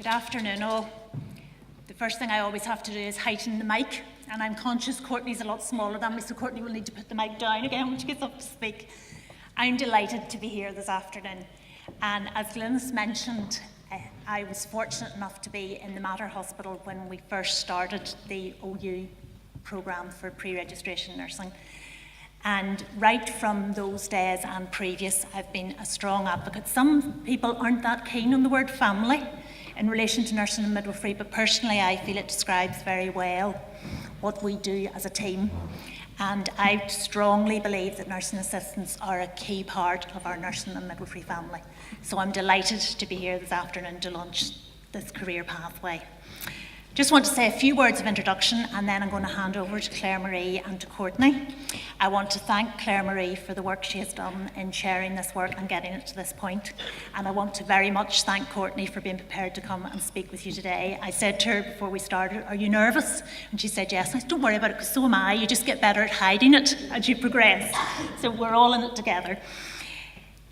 Good afternoon all. The first thing I always have to do is heighten the mic, and I'm conscious Courtney's a lot smaller than me, so Courtney will need to put the mic down again when she gets up to speak. I'm delighted to be here this afternoon, and as Glynis mentioned, I was fortunate enough to be in the Mater Hospital when we first started the OU programme for pre-registration nursing. And right from those days and previous, I've been a strong advocate. Some people aren't that keen on the word family in relation to nursing and midwifery, but personally I feel it describes very well what we do as a team. And I strongly believe that nursing assistants are a key part of our nursing and midwifery family. So I'm delighted to be here this afternoon to launch this career pathway. Just want to say a few words of introduction, and then I'm going to hand over to Clare Marie and to Courtney. I want to thank Clare Marie for the work she has done in sharing this work and getting it to this point. And I want to very much thank Courtney for being prepared to come and speak with you today. I said to her before we started, "Are you nervous?" And she said yes. I said, "Don't worry about it, because so am I. You just get better at hiding it as you progress." So we're all in it together.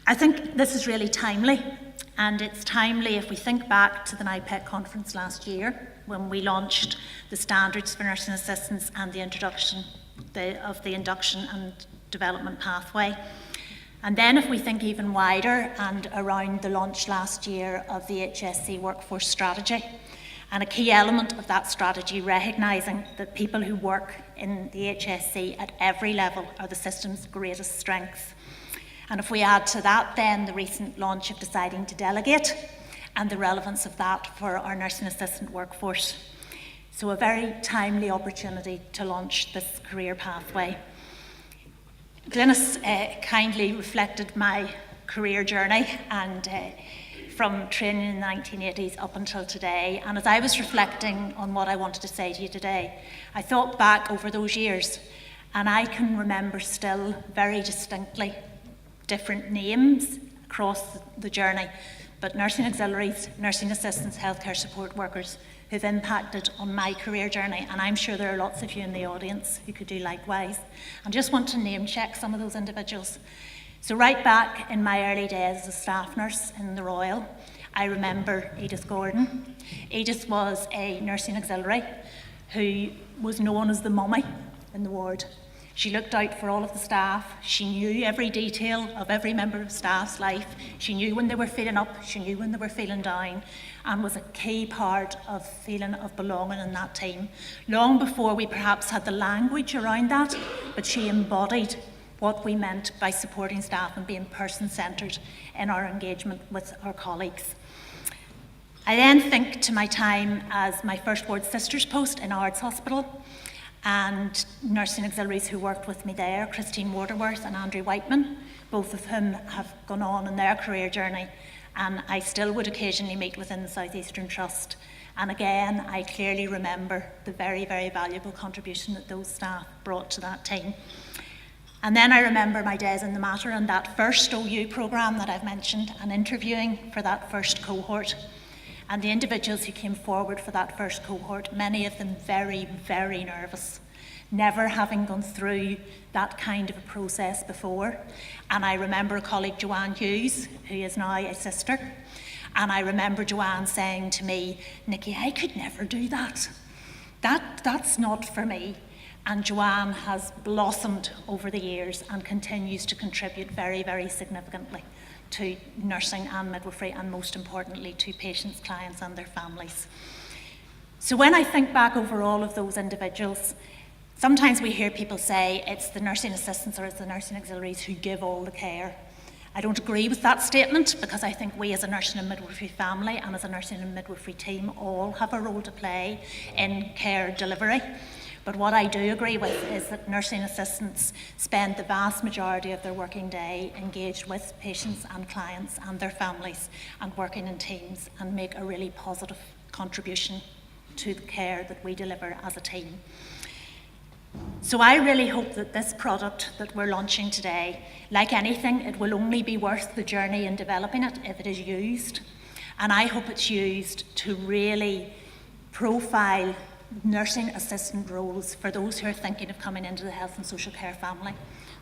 I think this is really timely. And it's timely if we think back to the NIPEC conference last year, when we launched the standards for nursing assistants and the introduction of the induction and development pathway. And then if we think even wider and around the launch last year of the HSC workforce strategy, and a key element of that strategy recognising that people who work in the HSC at every level are the system's greatest strength. And if we add to that then the recent launch of deciding to delegate and the relevance of that for our nursing assistant workforce. So a very timely opportunity to launch this career pathway. Glynis kindly reflected my career journey and from training in the 1980s up until today. And as I was reflecting on what I wanted to say to you today, I thought back over those years, and I can remember still very distinctly different names across the journey, but nursing auxiliaries, nursing assistants, healthcare support workers who've impacted on my career journey, and I'm sure there are lots of you in the audience who could do likewise. I just want to name check some of those individuals. So right back in my early days as a staff nurse in the Royal, I remember Edith Gordon. Edith was a nursing auxiliary who was known as the mummy in the ward. She looked out for all of the staff. She knew every detail of every member of staff's life. She knew when they were feeling up, she knew when they were feeling down, and was a key part of feeling of belonging in that team. Long before we perhaps had the language around that, but she embodied what we meant by supporting staff and being person-centred in our engagement with our colleagues. I then think to my time as my first ward sisters post in Ards Hospital, and nursing auxiliaries who worked with me there, Christine Waterworth and Andrew Whiteman, both of whom have gone on in their career journey, and I still would occasionally meet within the South Eastern Trust. And again, I clearly remember the very, very valuable contribution that those staff brought to that team. And then I remember my days in the Mater and that first OU programme that I've mentioned, and interviewing for that first cohort. And the individuals who came forward for that first cohort, many of them very, very nervous, never having gone through that kind of a process before. And I remember a colleague, Joanne Hughes, who is now a sister, and I remember Joanne saying to me, "Nicki, I could never do that. That's not for me." And Joanne has blossomed over the years and continues to contribute very, very significantly to nursing and midwifery, and most importantly to patients, clients and their families. So when I think back over all of those individuals, sometimes we hear people say it's the nursing assistants or it's the nursing auxiliaries who give all the care. I don't agree with that statement, because I think we as a nursing and midwifery family and as a nursing and midwifery team all have a role to play in care delivery. But what I do agree with is that nursing assistants spend the vast majority of their working day engaged with patients and clients and their families and working in teams, and make a really positive contribution to the care that we deliver as a team. So I really hope that this product that we're launching today, like anything, it will only be worth the journey in developing it if it is used. And I hope it's used to really profile nursing assistant roles for those who are thinking of coming into the health and social care family.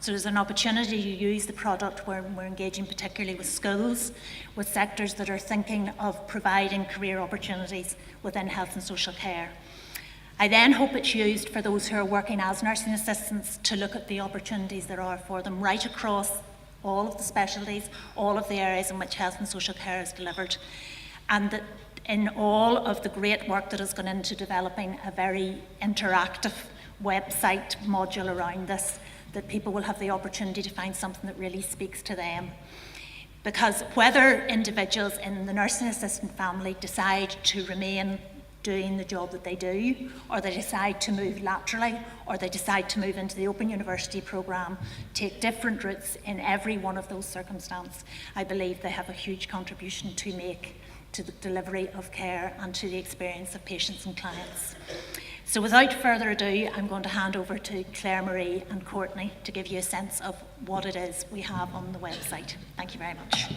So there's an opportunity to use the product where we're engaging particularly with schools, with sectors that are thinking of providing career opportunities within health and social care. I then hope it's used for those who are working as nursing assistants to look at the opportunities there are for them right across all of the specialties, all of the areas in which health and social care is delivered, and that in all of the great work that has gone into developing a very interactive website module around this, that people will have the opportunity to find something that really speaks to them. Because whether individuals in the nursing assistant family decide to remain doing the job that they do, or they decide to move laterally, or they decide to move into the Open University programme, take different routes in every one of those circumstances, I believe they have a huge contribution to make to the delivery of care and to the experience of patients and clients. So without further ado, I'm going to hand over to Clare, Marie and Courtney to give you a sense of what it is we have on the website. Thank you very much.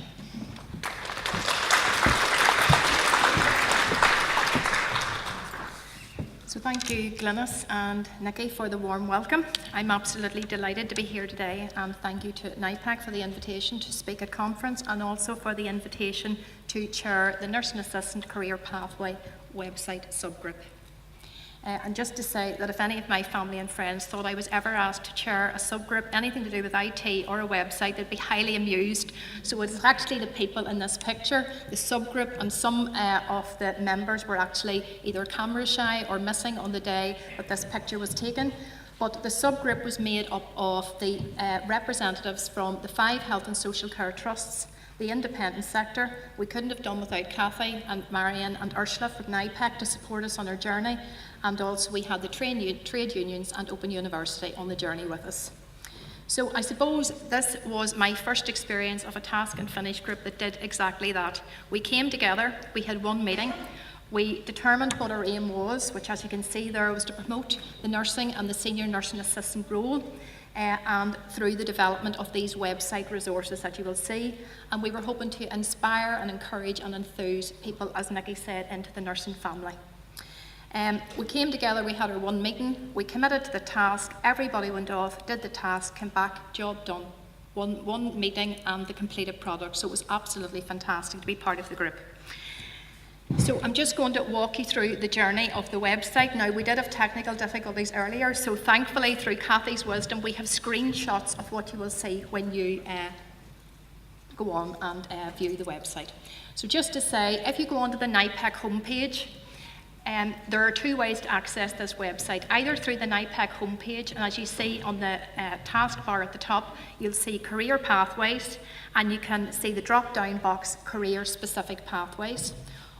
So thank you, Glynis and Nicki, for the warm welcome. I'm absolutely delighted to be here today, and thank you to NIPEC for the invitation to speak at conference, and also for the invitation to chair the Nursing Assistant Career Pathway website subgroup. And just to say that if any of my family and friends thought I was ever asked to chair a subgroup, anything to do with IT or a website, they'd be highly amused. So it's actually the people in this picture, the subgroup, and some of the members were actually either camera shy or missing on the day that this picture was taken. But the subgroup was made up of the representatives from the 5 health and social care trusts, the independent sector. We couldn't have done without Kathy and Marion and Ursula from NIPEC to support us on our journey, and also we had the trade unions and Open University on the journey with us. So I suppose this was my first experience of a task and finish group that did exactly that. We came together, we had one meeting, we determined what our aim was, which as you can see there was to promote the nursing and the senior nursing assistant role, and through the development of these website resources that you will see. And we were hoping to inspire and encourage and enthuse people, as Nicki said, into the nursing family. We came together, we had our one meeting, we committed to the task, everybody went off, did the task, came back, job done. One meeting and the completed product. So it was absolutely fantastic to be part of the group. So I'm just going to walk you through the journey of the website. Now, we did have technical difficulties earlier, so thankfully through Kathy's wisdom we have screenshots of what you will see when you go on and view the website. So just to say, if you go onto the NIPEC homepage, there are 2 ways to access this website, either through the NIPEC homepage, and as you see on the taskbar at the top, you'll see career pathways, and you can see the drop-down box, career specific pathways.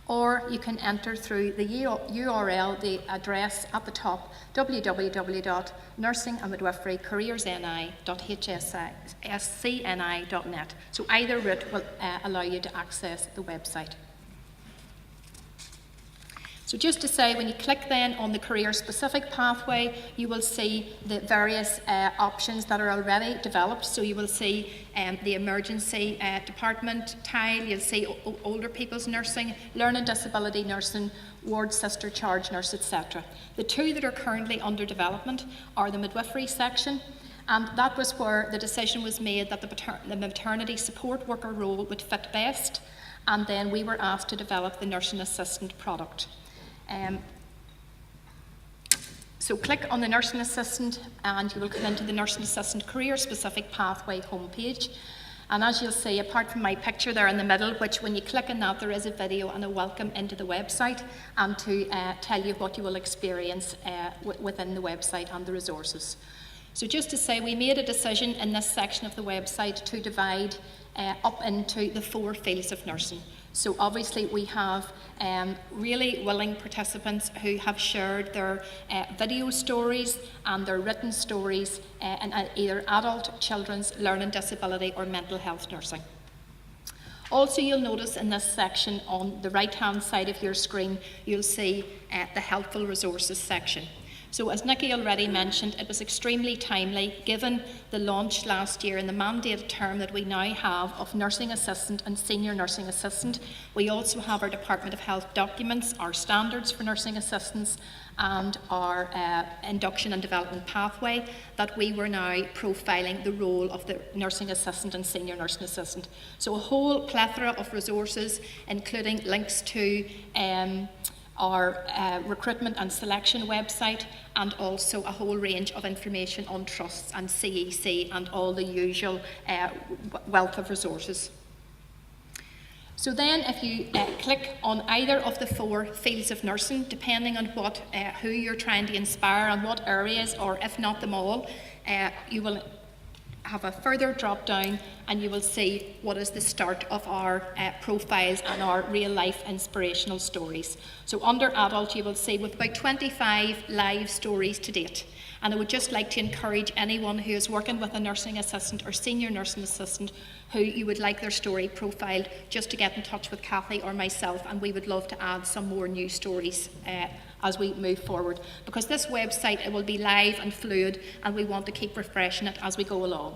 Or you can enter through the URL, the address at the top, www.nursingandmidwiferycareersni.hscni.net. So either route will allow you to access the website. So just to say, when you click then on the career-specific pathway, you will see the various options that are already developed. So you will see the emergency department tile, you'll see older people's nursing, learning disability nursing, ward sister charge nurse, etc. The 2 that are currently under development are the midwifery section, and that was where the decision was made that the maternity support worker role would fit best, and then we were asked to develop the nursing assistant product. So click on the nursing assistant and you will come into the nursing assistant career specific pathway homepage, and as you'll see, apart from my picture there in the middle, which when you click on that there is a video and a welcome into the website and to tell you what you will experience within the website and the resources. So just to say, we made a decision in this section of the website to divide up into the 4 fields of nursing. So obviously we have really willing participants who have shared their video stories and their written stories in either adult, children's, learning disability or mental health nursing. Also, you'll notice in this section on the right hand side of your screen, you'll see the helpful resources section. So as Nicki already mentioned, it was extremely timely given the launch last year and the mandated term that we now have of nursing assistant and senior nursing assistant. We also have our Department of Health documents, our standards for nursing assistants and our induction and development pathway, that we were now profiling the role of the nursing assistant and senior nursing assistant. So a whole plethora of resources, including links to our recruitment and selection website, and also a whole range of information on trusts and CEC and all the usual wealth of resources. So then if you click on either of the 4 fields of nursing, depending on who you're trying to inspire and what areas, or if not them all, you will have a further drop down and you will see what is the start of our profiles and our real life inspirational stories. So under adult you will see with about 25 live stories to date. And I would just like to encourage anyone who is working with a nursing assistant or senior nursing assistant who you would like their story profiled, just to get in touch with Kathy or myself, and we would love to add some more new stories as we move forward. Because this website, it will be live and fluid, and we want to keep refreshing it as we go along.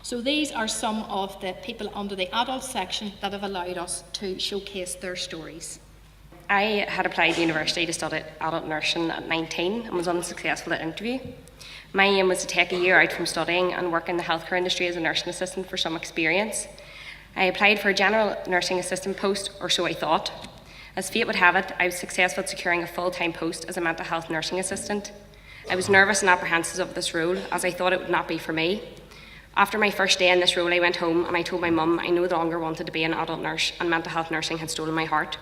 So these are some of the people under the adult section that have allowed us to showcase their stories. I had applied to university to study adult nursing at 19 and was unsuccessful at interview. My aim was to take a year out from studying and work in the healthcare industry as a nursing assistant for some experience. I applied for a general nursing assistant post, or so I thought. As fate would have it, I was successful at securing a full-time post as a mental health nursing assistant. I was nervous and apprehensive of this role, as I thought it would not be for me. After my first day in this role, I went home and I told my mum I no longer wanted to be an adult nurse, and mental health nursing had stolen my heart.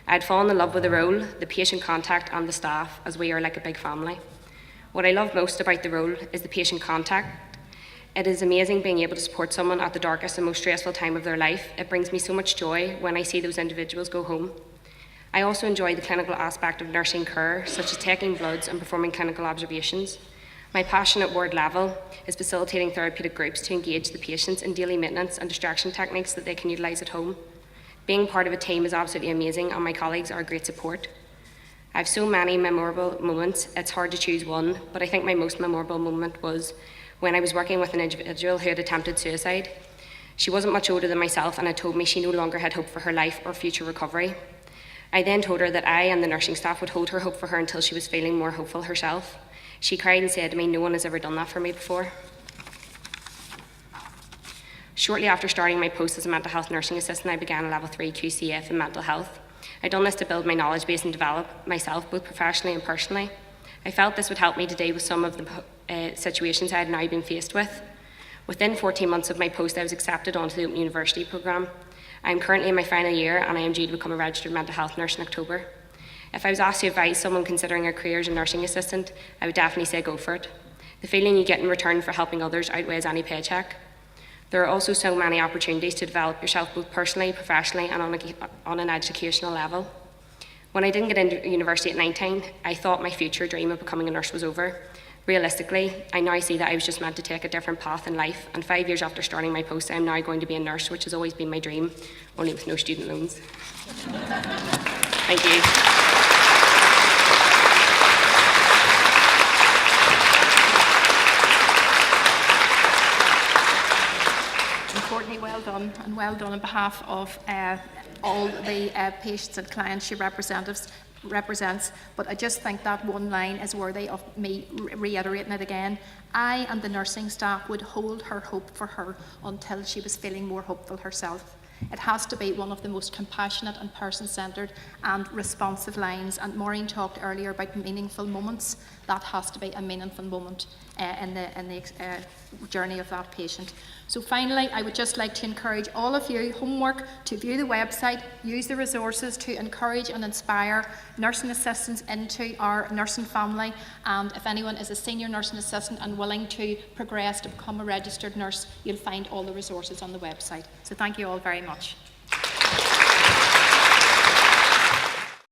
I had fallen in love with the role, the patient contact and the staff, as we are like a big family. What I love most about the role is the patient contact. It is amazing being able to support someone at the darkest and most stressful time of their life. It brings me so much joy when I see those individuals go home. I also enjoy the clinical aspect of nursing care, such as taking bloods and performing clinical observations. My passion at ward level is facilitating therapeutic groups to engage the patients in daily maintenance and distraction techniques that they can utilise at home. Being part of a team is absolutely amazing, and my colleagues are great support. I have so many memorable moments, it's hard to choose one, but I think my most memorable moment was when I was working with an individual who had attempted suicide. She wasn't much older than myself and had told me she no longer had hope for her life or future recovery. I then told her that I and the nursing staff would hold her hope for her until she was feeling more hopeful herself. She cried and said to me, "No one has ever done that for me before." Shortly after starting my post as a mental health nursing assistant, I began a level 3 QCF in mental health. I'd done this to build my knowledge base and develop myself both professionally and personally. I felt this would help me to deal with some of the situations I had now been faced with. Within 14 months of my post, I was accepted onto the Open University programme. I am currently in my final year and I am due to become a registered mental health nurse in October. If I was asked to advise someone considering a career as a nursing assistant, I would definitely say go for it. The feeling you get in return for helping others outweighs any paycheck. There are also so many opportunities to develop yourself both personally, professionally and on an educational level. When I didn't get into university at 19, I thought my future dream of becoming a nurse was over. Realistically, I now see that I was just meant to take a different path in life, and 5 years after starting my post, I am now going to be a nurse, which has always been my dream, only with no student loans. Thank you. Courtney, well done, and well done on behalf of all the patients and clients she represents. But I just think that one line is worthy of me reiterating it again. I and the nursing staff would hold her hope for her until she was feeling more hopeful herself. It has to be one of the most compassionate and person-centred and responsive lines, and Maureen talked earlier about meaningful moments. That has to be a meaningful moment in the journey of that patient. So finally, I would just like to encourage all of you, homework, to view the website, use the resources to encourage and inspire nursing assistants into our nursing family, and if anyone is a senior nursing assistant and willing to progress to become a registered nurse, you'll find all the resources on the website. So thank you all very much.